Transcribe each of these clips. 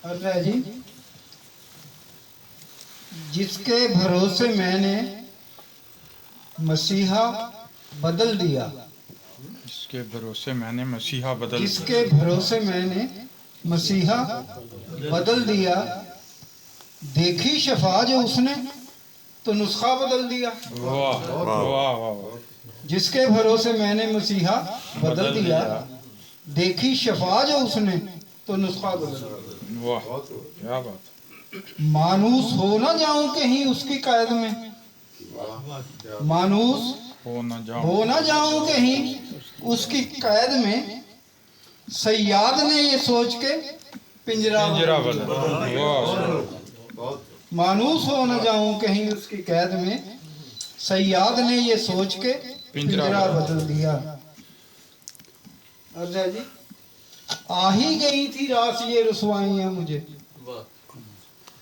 अर्थ है जी, जिसके भरोसे मैंने मसीहा बदल दिया। जिसके भरोसे मैंने मसीहा बदल जिसके भरोसे मैंने मसीहा बदल दिया, देखी शफा जो उसने तो नुस्खा बदल दिया। वाह वाह वाह। जिसके भरोसे मैंने मसीहा बदल दिया, देखी शफा जो उसने तो नुस्खा बदल दिया। वाह क्या बात। मानूस हो ना जाऊं कहीं उसकी कैद में, मानूस हो ना जाऊं कहीं उसकी कैद में, सैयाद ने ये सोच के पिंजरा बदल। वाह मानूस हो न जाऊं कहीं उसकी कैद में, सैयाद ने ये सोच के पिंजरा बदल दिया। अर्जा जी, आ ही गई थी रास ये रुसवाइयां मुझे,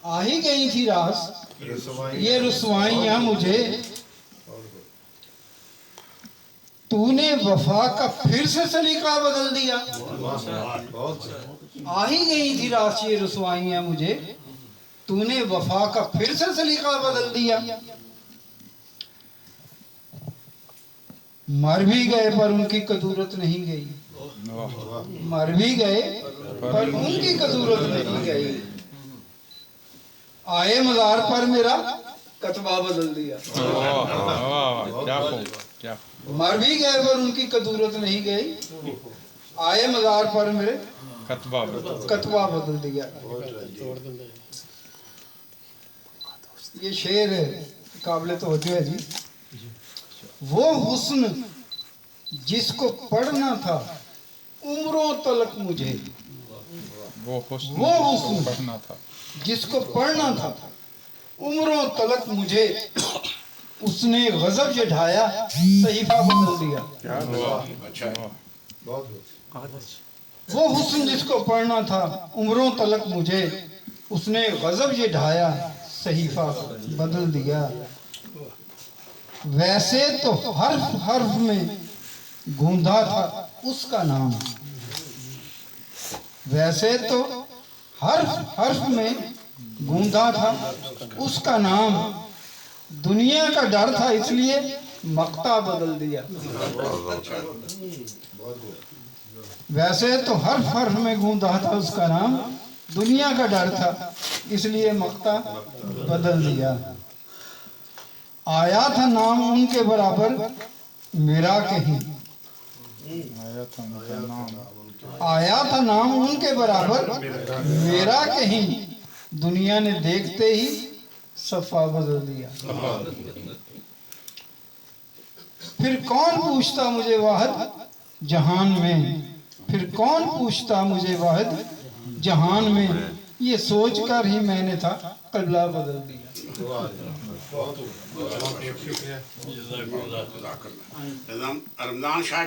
आ ही गई थी रास ये रुसवाइयां मुझे, तूने वफा का फिर से सलीका बदल दिया। आ ही गई थी रास ये रुसवाइयां मुझे, तूने वफा का फिर से सलीका बदल दिया। मर भी गए पर उनकी कदूरत नहीं गई, मर भी गए पर उनकी कदूरत नहीं गई। आए मज़ार पर मेरा कतबा बदल दिया। क्या मर भी गए पर उनकी कदूरत नहीं गई, आए मज़ार पर मेरे कतबा बदल दिया। ये शेर काबिल तवज्जो है जी। वो हुस्न जिसको पढ़ना था उम्रों तलक मुझे, वो हुस्न पढ़ना था जिसको पढ़ना था उम्रों तलक मुझे, उसने गजब से ढाया सहीफा बदल दिया। वो हुस्न जिसको पढ़ना था उम्रों तलक मुझे, उसने गजब ये ढाया सहीफा बदल दिया। वैसे तो हर्फ हर्फ में गूंधा था उसका नाम, वैसे तो हर्फ हर्फ में गूंधा था उसका नाम, दुनिया का डर था इसलिए मक्ता बदल दिया। वैसे तो हर्फ हर्फ में गूंधा था उसका नाम, दुनिया का डर था इसलिए मक्ता बदल दिया। आया था नाम उनके बराबर मेरा कहीं, आया था नाम उनके बराबर मेरा कहीं, दुनिया ने देखते ही सफा बदल दिया। फिर कौन पूछता मुझे वाहिद जहान में, फिर कौन पूछता मुझे वाहिद जहान में, ये सोचकर ही मैंने था क़िबला बदल दिया। रमजान शाह